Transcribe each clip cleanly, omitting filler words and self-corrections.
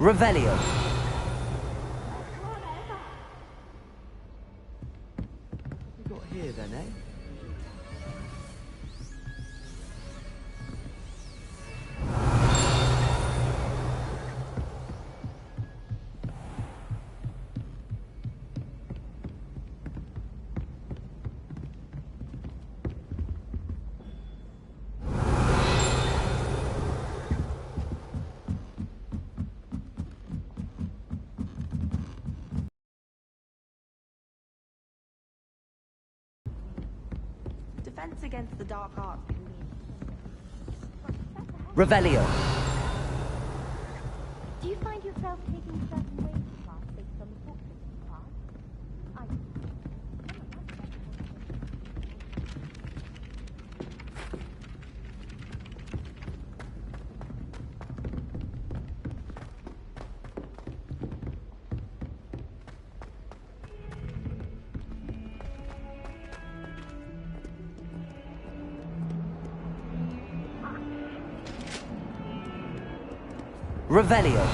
Revelio. What have we got here then, eh? Defense against the dark arts can be... Revelio. Do you find yourself taking certain ways in class based on the books in class? Revelio.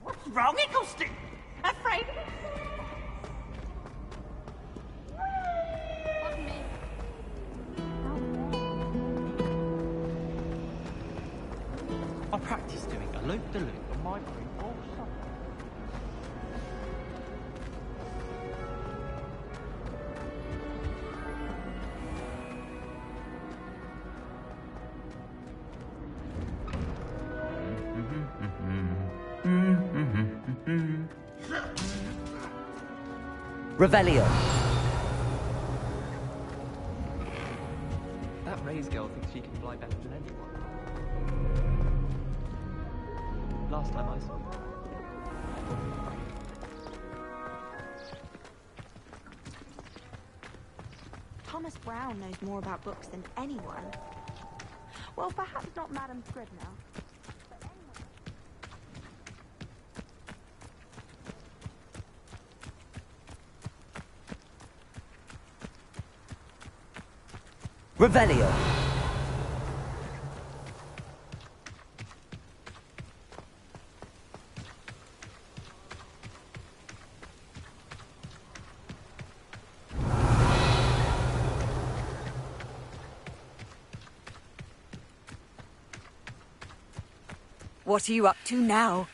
What's wrong, Eccleston? Afraid of it? I practice doing a loop-the-loop on my broom all summer. Revelio. That Ray's girl thinks she can fly better than anyone. Last time I saw her. Thomas Brown knows more about books than anyone. Well, perhaps not Madame Scribner. Revelio. What are you up to now?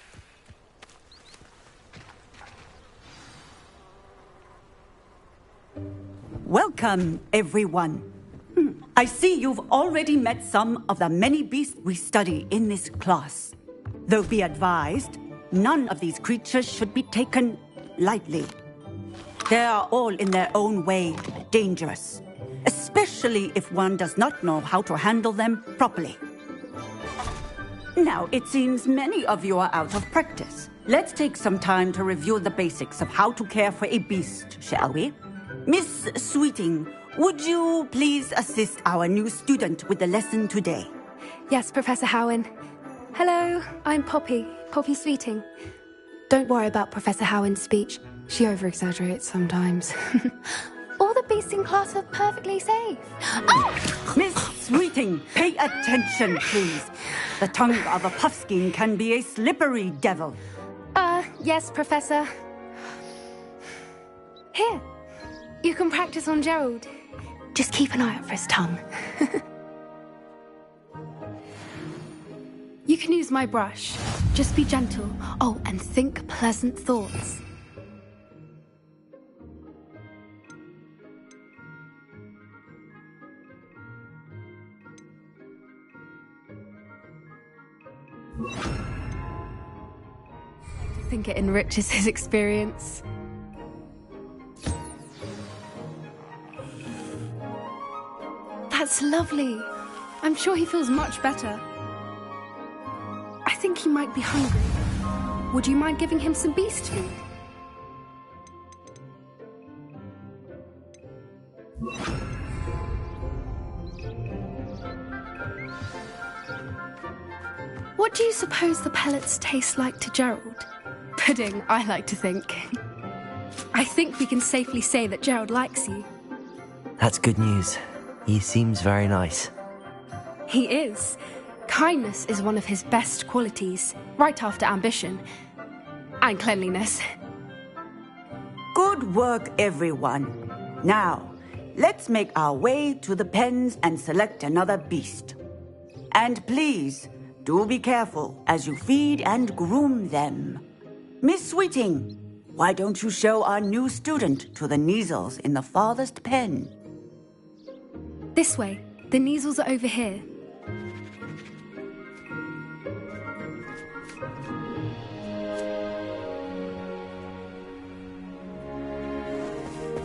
Welcome, everyone. I see you've already met some of the many beasts we study in this class. Though be advised, none of these creatures should be taken lightly. They are all in their own way dangerous, especially if one does not know how to handle them properly. Now, it seems many of you are out of practice. Let's take some time to review the basics of how to care for a beast, shall we? Miss Sweeting, would you please assist our new student with the lesson today? Yes, Professor Howen. Hello, I'm Poppy Sweeting. Don't worry about Professor Howen's speech. She over-exaggerates sometimes. All the beasts in class are perfectly safe. Oh! Miss Sweeting, pay attention, please. The tongue of a puffskein can be a slippery devil. Yes, Professor. Here, you can practice on Gerald. Just keep an eye out for his tongue. You can use my brush. Just be gentle. Oh, and think pleasant thoughts. I think it enriches his experience. That's lovely. I'm sure he feels much better. I think he might be hungry. Would you mind giving him some beast food? What do you suppose the pellets taste like to Gerald? Pudding, I like to think. I think we can safely say that Gerald likes you. That's good news. He seems very nice. He is. Kindness is one of his best qualities, right after ambition. And cleanliness. Good work, everyone. Now, let's make our way to the pens and select another beast. And please, do be careful as you feed and groom them. Miss Sweeting, why don't you show our new student to the Neasels in the farthest pen? This way. The Neasels are over here.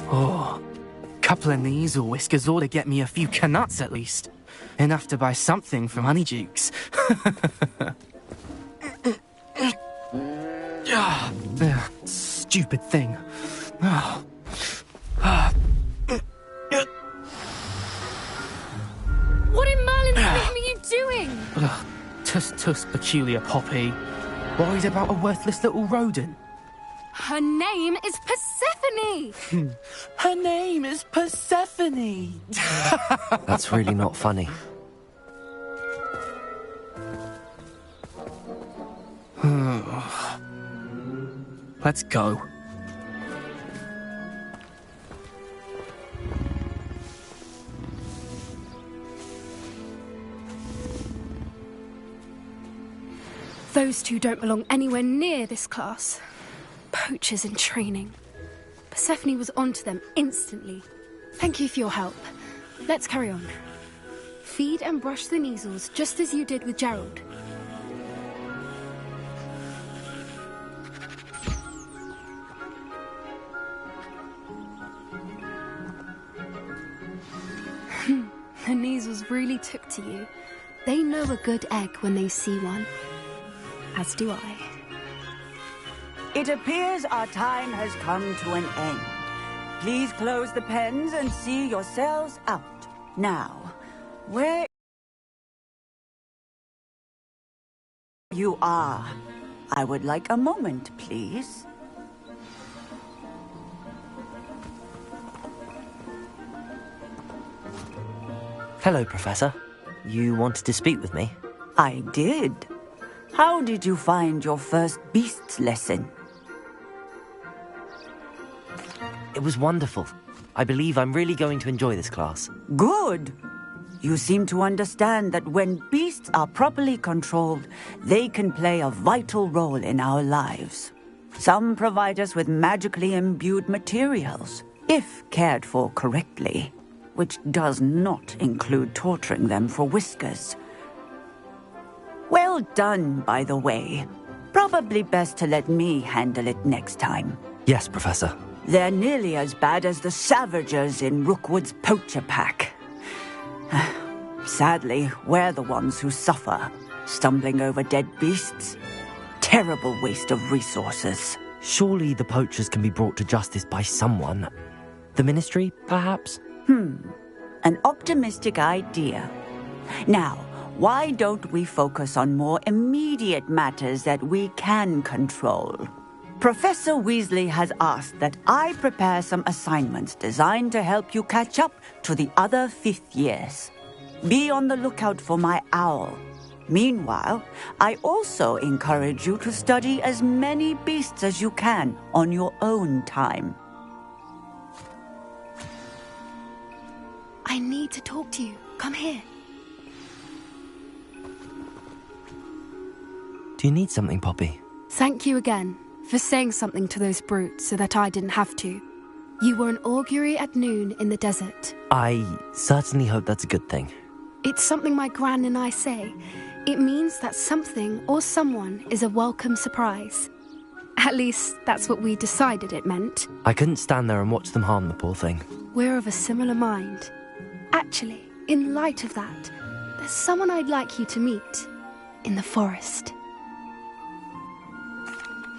Oh, couple of Neasel whiskers ought to get me a few canuts at least. Enough to buy something from Honeydukes. Stupid thing. What in Merlin's name are you doing? Tuss, peculiar Poppy. Worried about a worthless little rodent? Her name is Persephone! Her name is Persephone! That's really not funny. Let's go. Those two don't belong anywhere near this class. Poachers in training. Persephone was onto them instantly. Thank you for your help. Let's carry on. Feed and brush the Neasels just as you did with Gerald. The Neasels really took to you. They know a good egg when they see one. As do I. It appears our time has come to an end. Please close the pens and see yourselves out. Now, where you are, I would like a moment, please. Hello, Professor. You wanted to speak with me? I did. How did you find your first beasts lesson? It was wonderful. I believe I'm really going to enjoy this class. Good. You seem to understand that when beasts are properly controlled, they can play a vital role in our lives. Some provide us with magically imbued materials, if cared for correctly, which does not include torturing them for whiskers. Well done, by the way. Probably best to let me handle it next time. Yes, Professor. They're nearly as bad as the Savagers in Rookwood's poacher pack. Sadly, we're the ones who suffer, stumbling over dead beasts. Terrible waste of resources. Surely the poachers can be brought to justice by someone. The Ministry, perhaps? An optimistic idea. Now, why don't we focus on more immediate matters that we can control? Professor Weasley has asked that I prepare some assignments designed to help you catch up to the other fifth years. Be on the lookout for my owl. Meanwhile, I also encourage you to study as many beasts as you can on your own time. I need to talk to you. Come here. Do you need something, Poppy? Thank you again for saying something to those brutes so that I didn't have to. You were an augury at noon in the desert. I certainly hope that's a good thing. It's something my gran and I say. It means that something or someone is a welcome surprise. At least, that's what we decided it meant. I couldn't stand there and watch them harm the poor thing. We're of a similar mind. Actually, in light of that, there's someone I'd like you to meet. In the forest.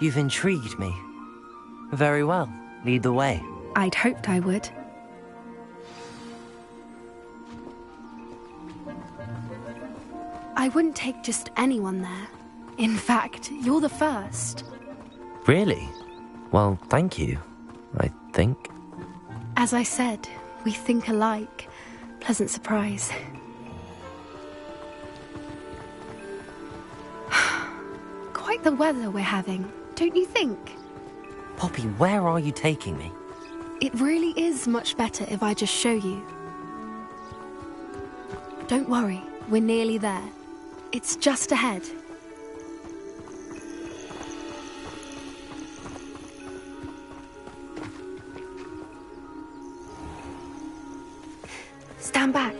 You've intrigued me. Very well. Lead the way. I'd hoped I would. I wouldn't take just anyone there. In fact, you're the first. Really? Well, thank you, I think. As I said, we think alike. Pleasant surprise. Quite the weather we're having, don't you think? Poppy, where are you taking me? It really is much better if I just show you. Don't worry, we're nearly there. It's just ahead. Stand back.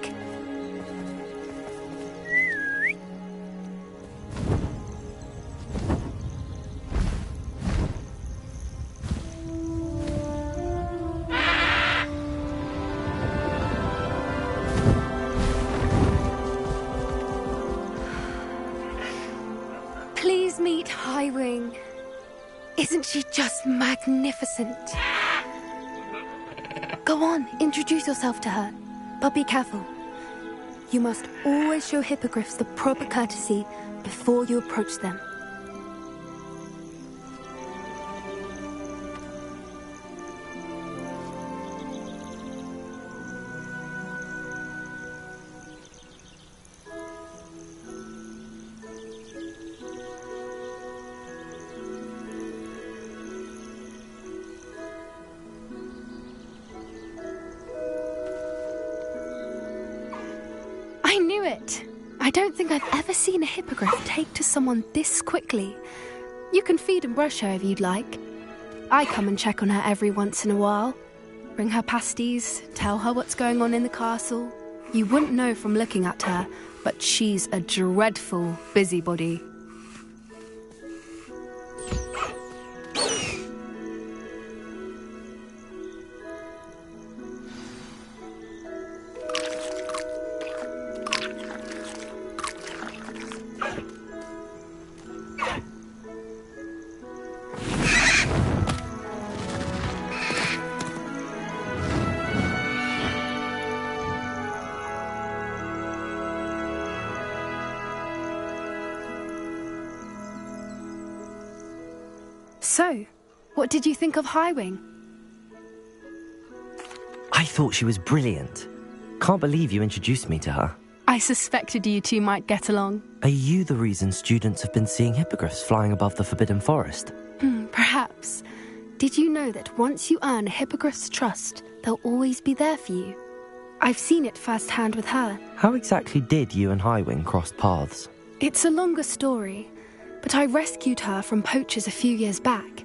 Please meet Highwing. Isn't she just magnificent? Go on, introduce yourself to her. But be careful. You must always show hippogriffs the proper courtesy before you approach them. I knew it! I don't think I've ever seen a hippogriff take to someone this quickly. You can feed and brush her if you'd like. I come and check on her every once in a while. Bring her pasties, tell her what's going on in the castle. You wouldn't know from looking at her, but she's a dreadful busybody. So, what did you think of Highwing? I thought she was brilliant. Can't believe you introduced me to her. I suspected you two might get along. Are you the reason students have been seeing hippogriffs flying above the Forbidden Forest? Perhaps. Did you know that once you earn a hippogriff's trust, they'll always be there for you? I've seen it firsthand with her. How exactly did you and Highwing cross paths? It's a longer story, but I rescued her from poachers a few years back.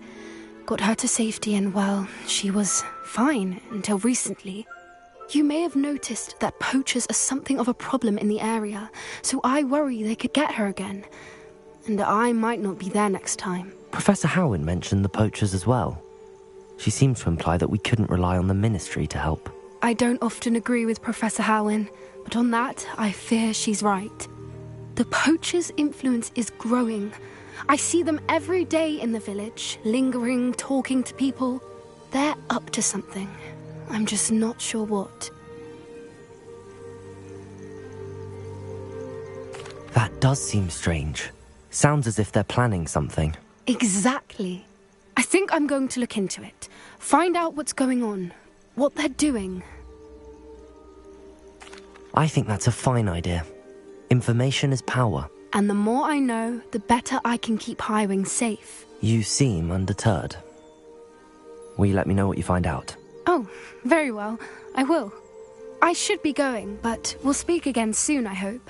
Got her to safety and, well, she was fine until recently. You may have noticed that poachers are something of a problem in the area, so I worry they could get her again. And I might not be there next time. Professor Howen mentioned the poachers as well. She seemed to imply that we couldn't rely on the Ministry to help. I don't often agree with Professor Howen, but on that, I fear she's right. The poachers' influence is growing. I see them every day in the village, lingering, talking to people. They're up to something. I'm just not sure what. That does seem strange. Sounds as if they're planning something. Exactly. I think I'm going to look into it. Find out what's going on. What they're doing. I think that's a fine idea. Information is power. And the more I know, the better I can keep Highwing safe. You seem undeterred. Will you let me know what you find out? Oh, very well. I will. I should be going, but we'll speak again soon, I hope.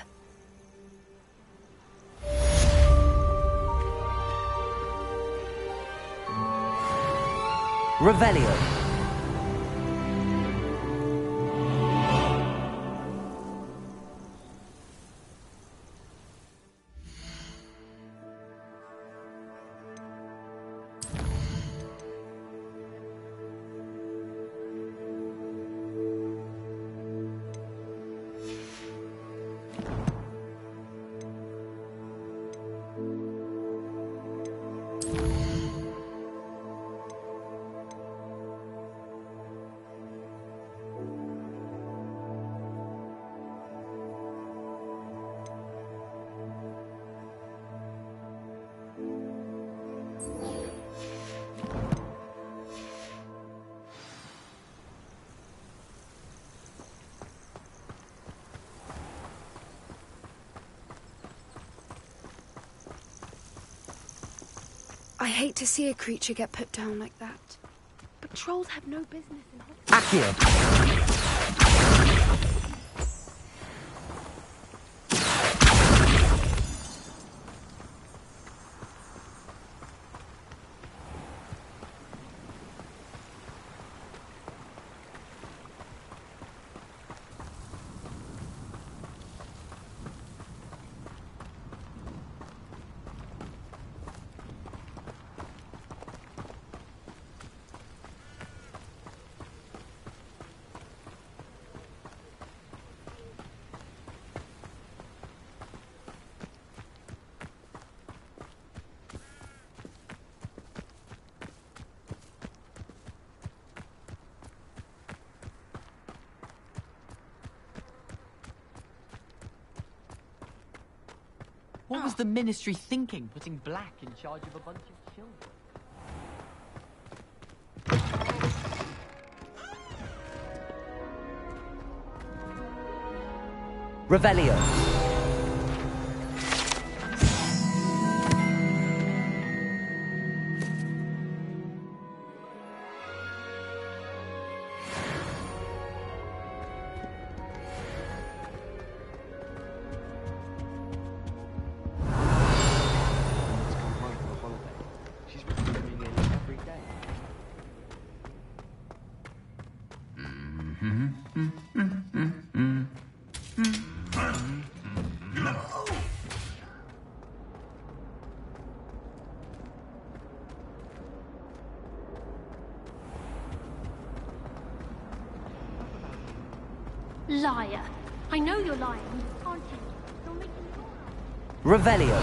Revelio. I hate to see a creature get put down like that. But trolls have no business in Accio! What was the Ministry thinking, putting Black in charge of a bunch of children? Revelio. Liar. I know you're lying, aren't you? You're making me lie. Revelio.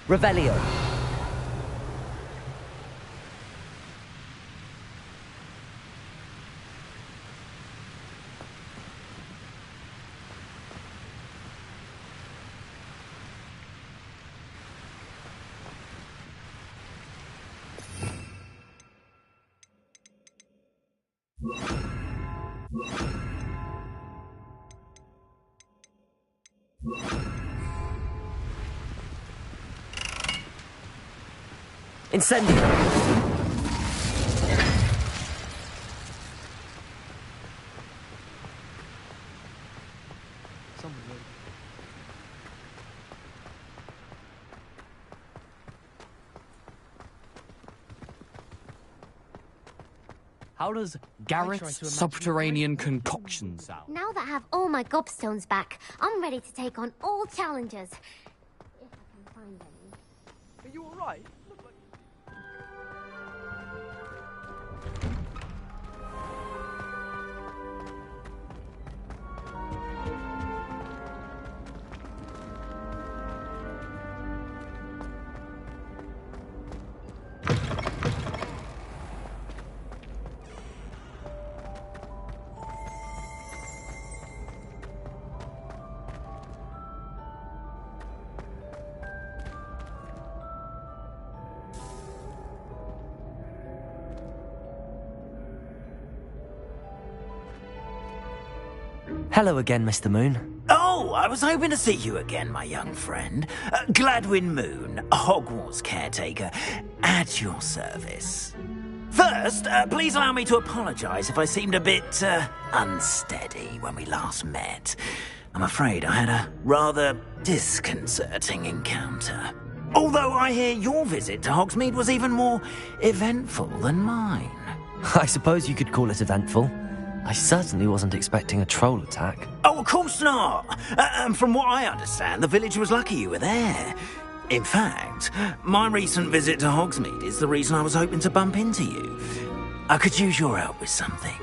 Revelio. Incendio. Someone wrote. How does Garrett's subterranean concoction sound? Now that I have all my gobstones back, I'm ready to take on all challenges. If I can find any. Are you alright? Hello again, Mr. Moon. Oh, I was hoping to see you again, my young friend. Gladwin Moon, Hogwarts caretaker, at your service. First, please allow me to apologise if I seemed a bit unsteady when we last met. I'm afraid I had a rather disconcerting encounter. Although I hear your visit to Hogsmeade was even more eventful than mine. I suppose you could call it eventful. I certainly wasn't expecting a troll attack. Oh, of course not. And from what I understand, the village was lucky you were there. In fact, my recent visit to Hogsmeade is the reason I was hoping to bump into you. I could use your help with something.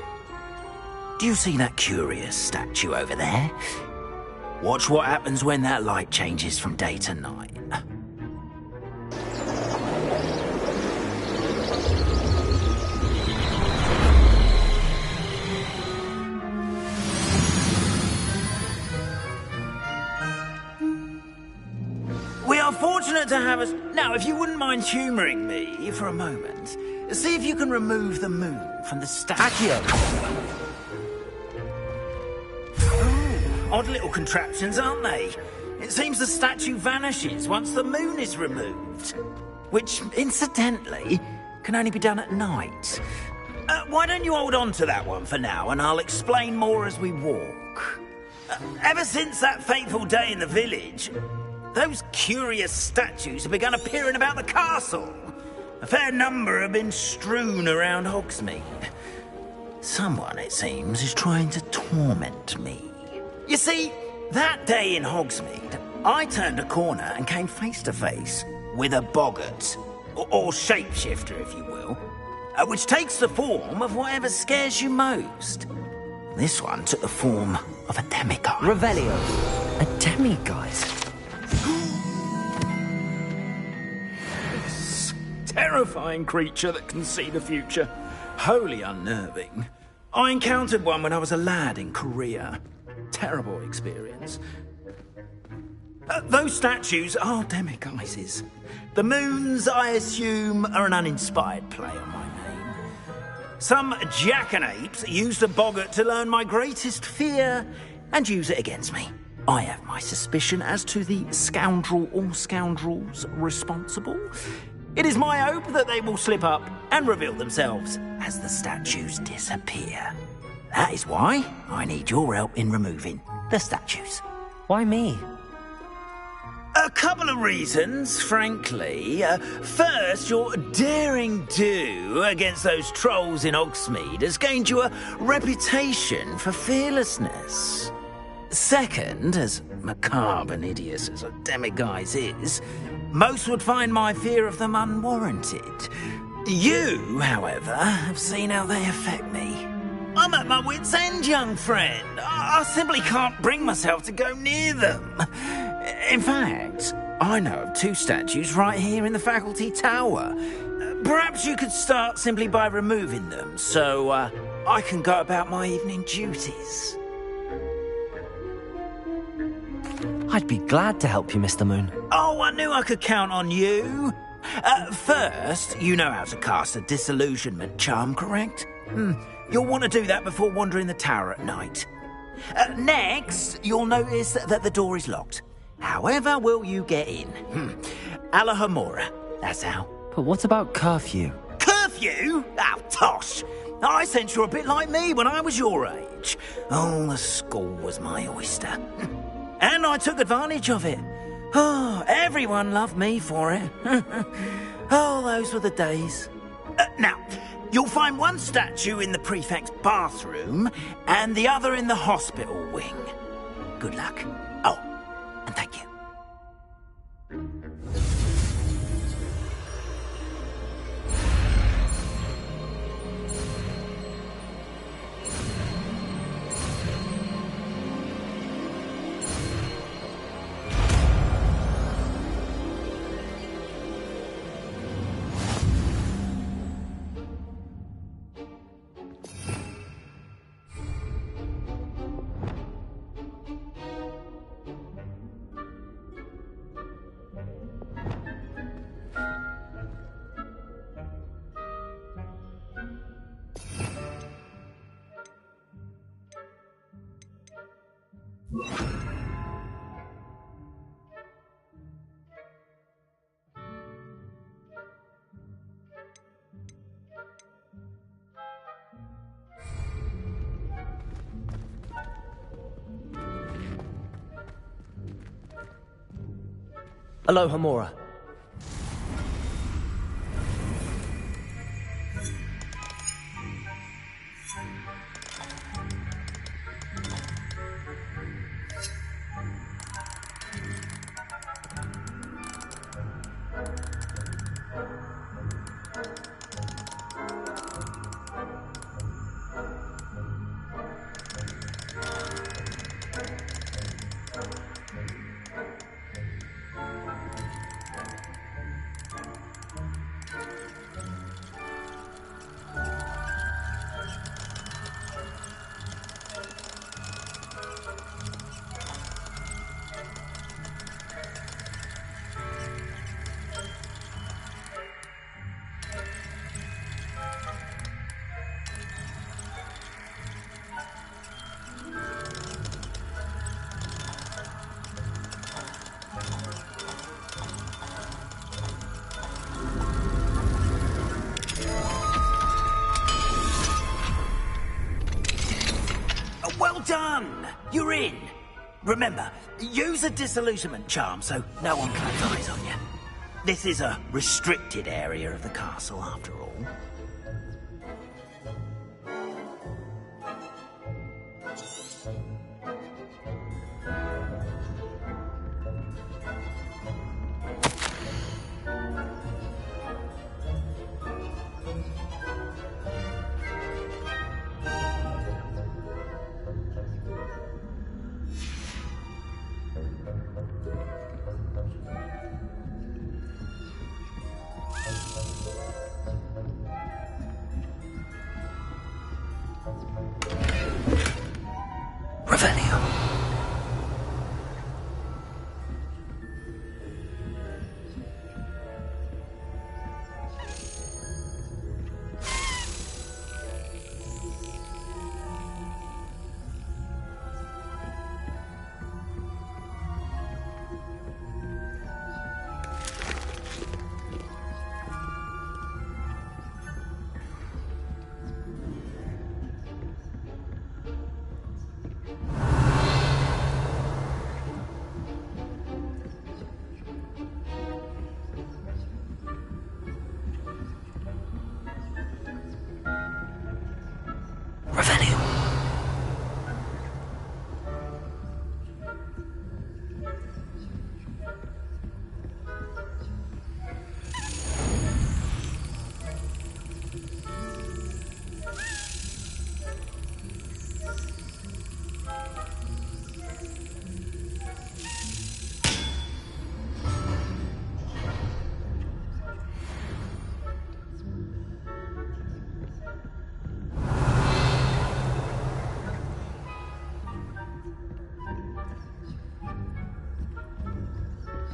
Do you see that curious statue over there? Watch what happens when that light changes from day to night. We are fortunate to have us... Now, if you wouldn't mind humouring me for a moment, see if you can remove the moon from the statue. Odd little contraptions, aren't they? It seems the statue vanishes once the moon is removed. Which, incidentally, can only be done at night. Why don't you hold on to that one for now, and I'll explain more as we walk. Ever since that fateful day in the village, those curious statues have begun appearing about the castle. A fair number have been strewn around Hogsmeade. Someone, it seems, is trying to torment me. You see, that day in Hogsmeade, I turned a corner and came face to face with a boggart, or shapeshifter, if you will, which takes the form of whatever scares you most. This one took the form of a demiguise. Revelio. A demiguise? Terrifying creature that can see the future. Wholly unnerving. I encountered one when I was a lad in Korea. Terrible experience. Those statues are demiguises. The moons, I assume, are an uninspired play on my name. Some jackanapes used a boggart to learn my greatest fear and use it against me. I have my suspicion as to the scoundrel or scoundrels responsible. It is my hope that they will slip up and reveal themselves as the statues disappear. That is why I need your help in removing the statues. Why me? A couple of reasons, frankly. First, your daring do against those trolls in Hogsmeade has gained you a reputation for fearlessness. Second, as macabre and hideous as a demiguise is, most would find my fear of them unwarranted. You, however, have seen how they affect me. I'm at my wit's end, young friend. I simply can't bring myself to go near them. In fact, I know of two statues right here in the faculty tower. Perhaps you could start simply by removing them, so I can go about my evening duties. I'd be glad to help you, Mr. Moon. Oh, I knew I could count on you. First, you know how to cast a disillusionment charm, correct? You'll want to do that before wandering the tower at night. Next, you'll notice that the door is locked. However will you get in? Alahomora, that's how. But what about curfew? Curfew? Oh, tosh. I sense you're a bit like me when I was your age. Oh, the school was my oyster. And I took advantage of it. Oh, everyone loved me for it. Oh, those were the days. Now, you'll find one statue in the prefect's bathroom and the other in the hospital wing. Good luck. Oh, and thank you. Alohomora. Remember, use a disillusionment charm so no one claps eyes on you. This is a restricted area of the castle, after all. Revelio.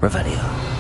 Revelio.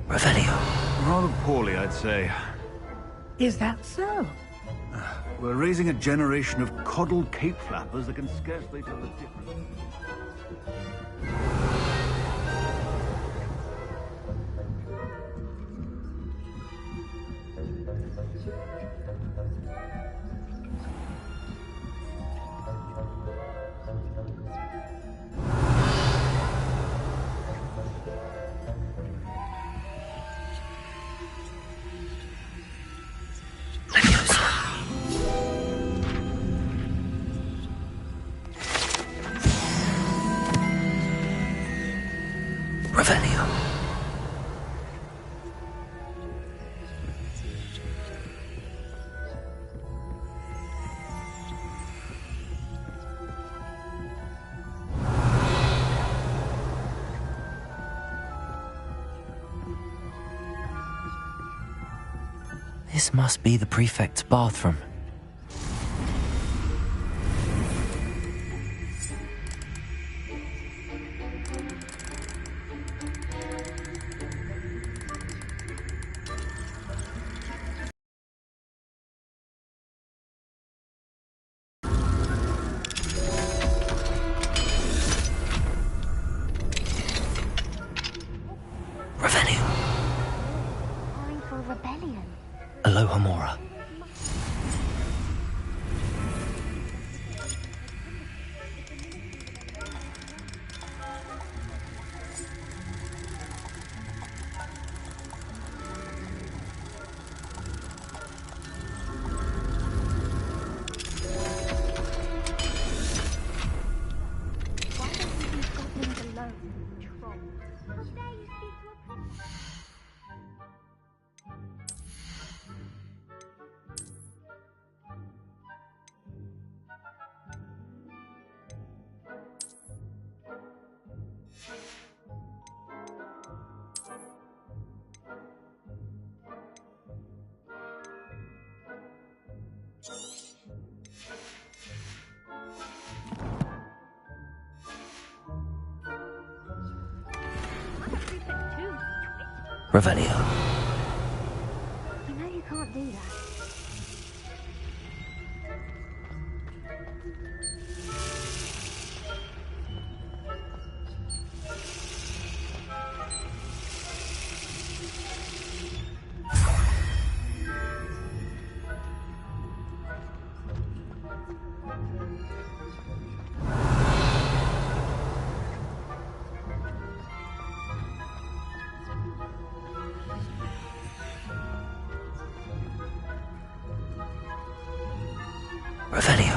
Revelio. Rather poorly, I'd say. Is that so? We're raising a generation of coddled cape flappers that can scarcely tell the difference. Revelio. This must be the prefect's bathroom. Revelio. Calling for a rebellion. Aloha Mora. Why don't you leave goblins alone, troll? How dare you speak to a princess? I'm a prefect too. Revelio. You know you can't do that. Revelio.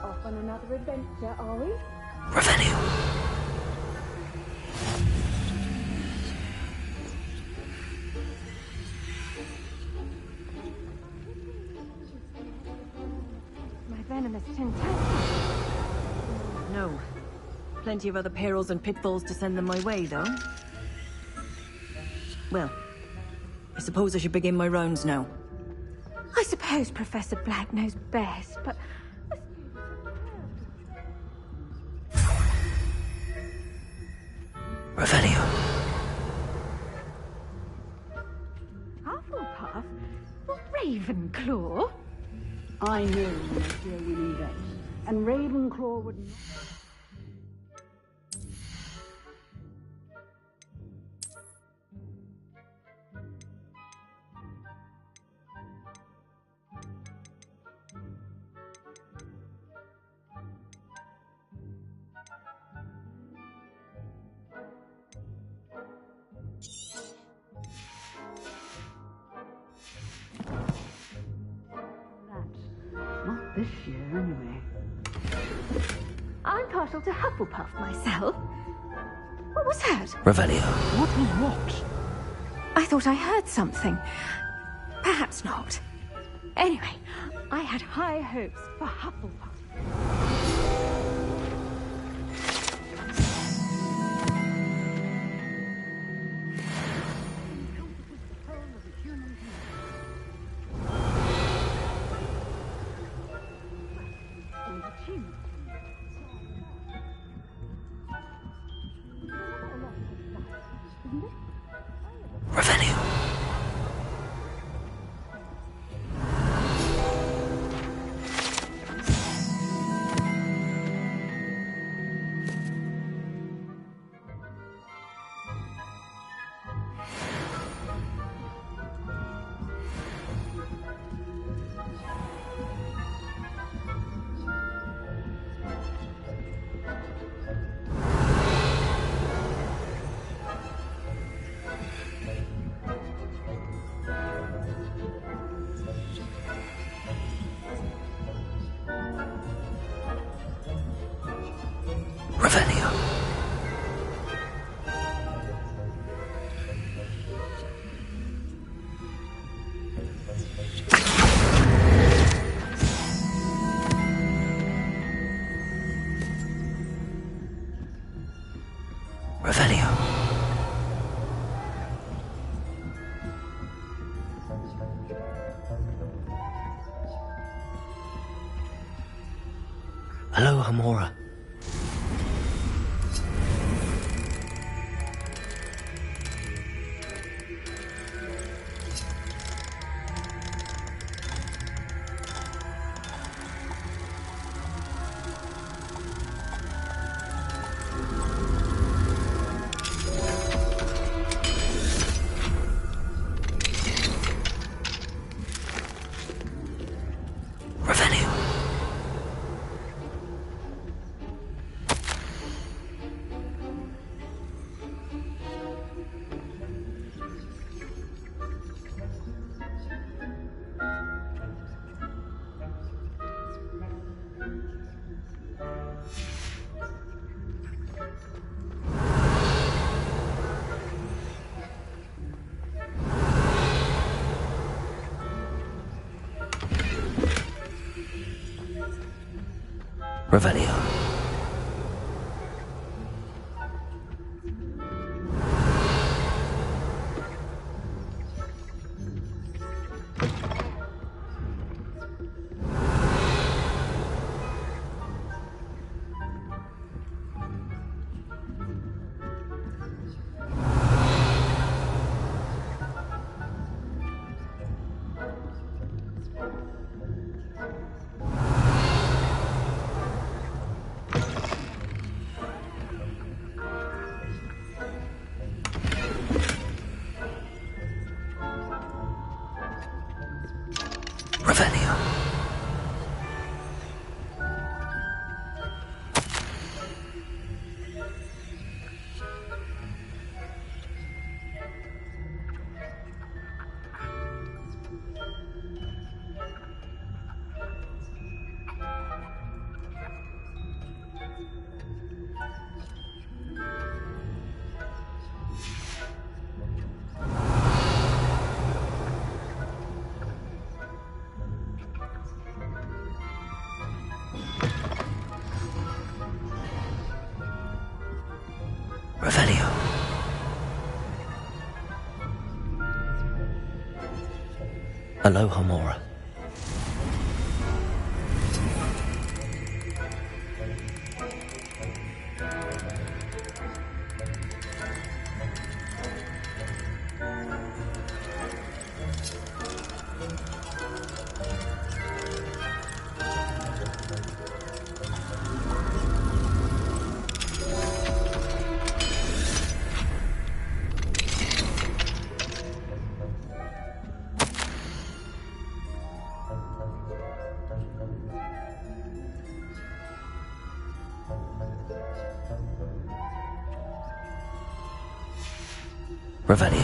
Off on another adventure, are we? Revelio. My venomous tentacle. No. Plenty of other perils and pitfalls to send them my way, though. Well, I suppose I should begin my rounds now. I suppose Professor Black knows best, but... Revelio. Hufflepuff? Ravenclaw? I know, my dear Winnie Beth, and Ravenclaw would not... this year, anyway. I'm partial to Hufflepuff myself. What was that? Revelio. What was what? I thought I heard something. Perhaps not. Anyway, I had high hopes for Hufflepuff. Revelio. Revelio. Revelio. Hello, Hamora. Revelio. Revelio. Revelio. Revelio. Hello, Hamora. Revelio.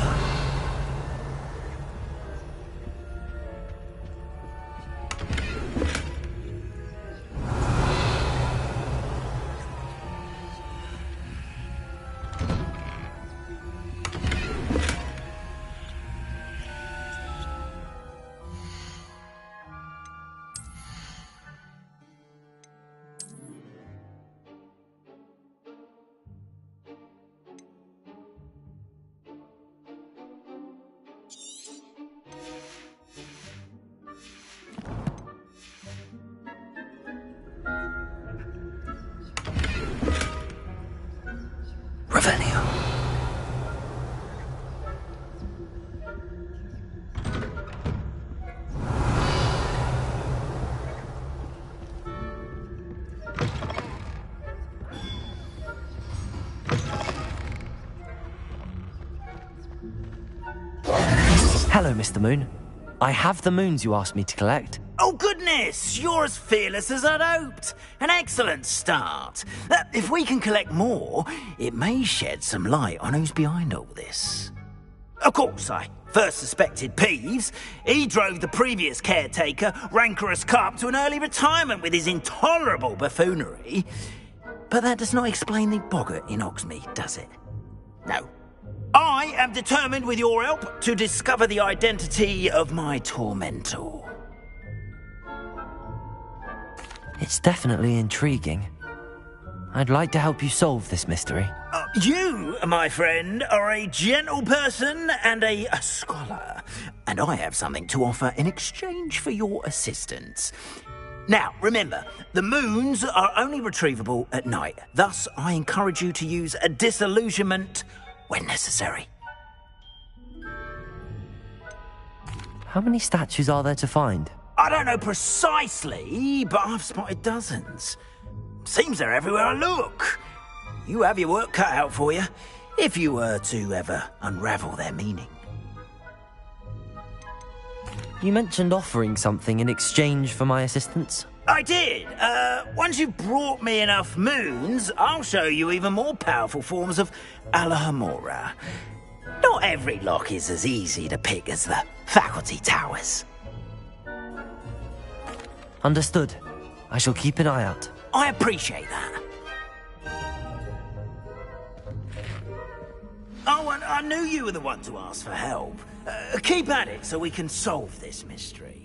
Revelio. Hello, Mr. Moon. I have the moons you asked me to collect. Oh, goodness! You're as fearless as I'd hoped. An excellent start. If we can collect more, it may shed some light on who's behind all this. Of course, I first suspected Peeves. He drove the previous caretaker, Rancorous Carp, to an early retirement with his intolerable buffoonery. But that does not explain the boggart in Hogsmeade, does it? No. I am determined, with your help, to discover the identity of my tormentor. It's definitely intriguing. I'd like to help you solve this mystery. You, my friend, are a gentle person and a scholar, and I have something to offer in exchange for your assistance. Now, remember, the moons are only retrievable at night. Thus, I encourage you to use a disillusionment when necessary. How many statues are there to find? I don't know precisely, but I've spotted dozens. Seems they're everywhere I look. You have your work cut out for you, if you were to ever unravel their meaning. You mentioned offering something in exchange for my assistance? I did. Once you've brought me enough moons, I'll show you even more powerful forms of Alohomora. Not every lock is as easy to pick as the faculty towers. Understood. I shall keep an eye out. I appreciate that. Oh, and I knew you were the one to ask for help. Keep at it so we can solve this mystery.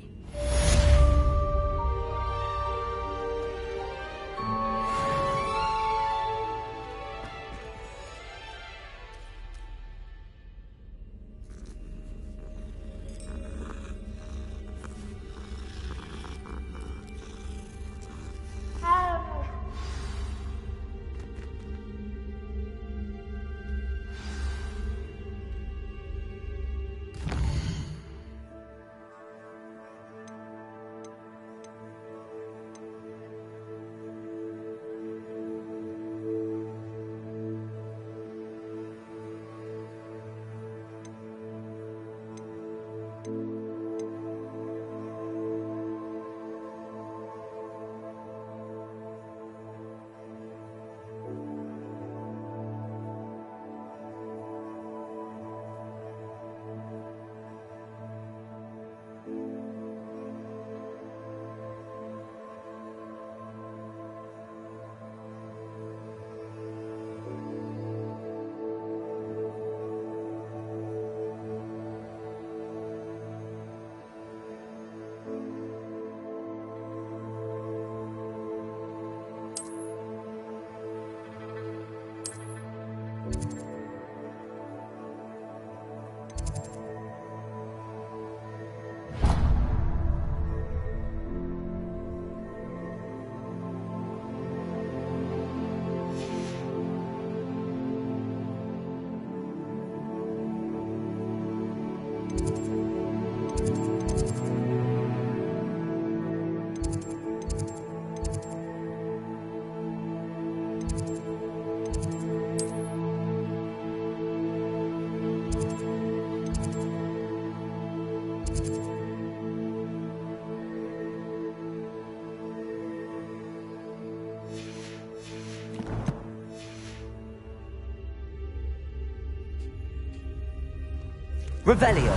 Revelio.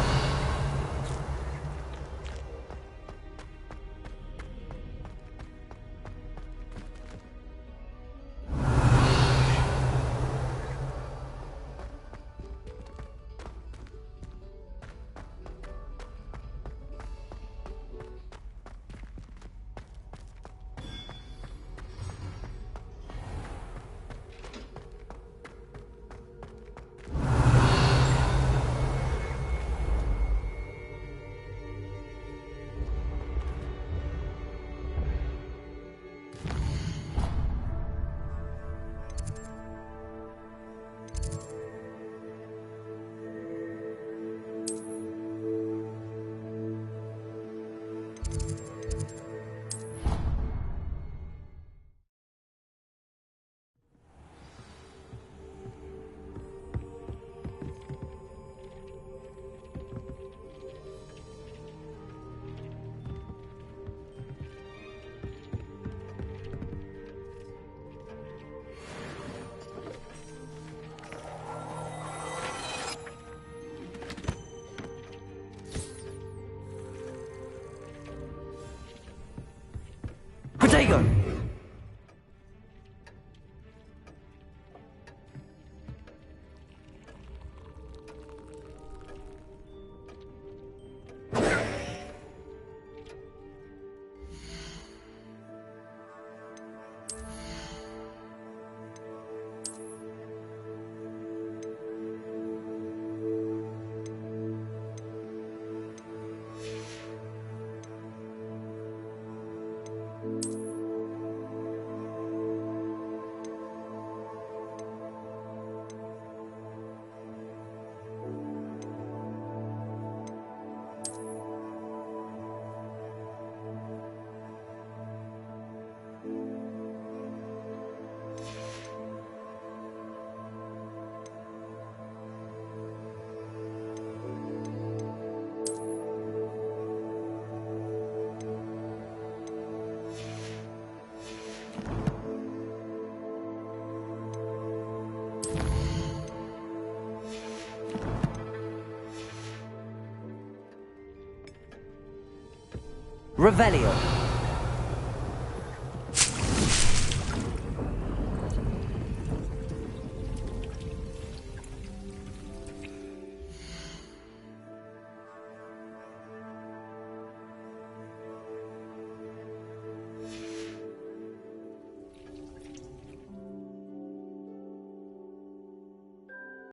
Revelio.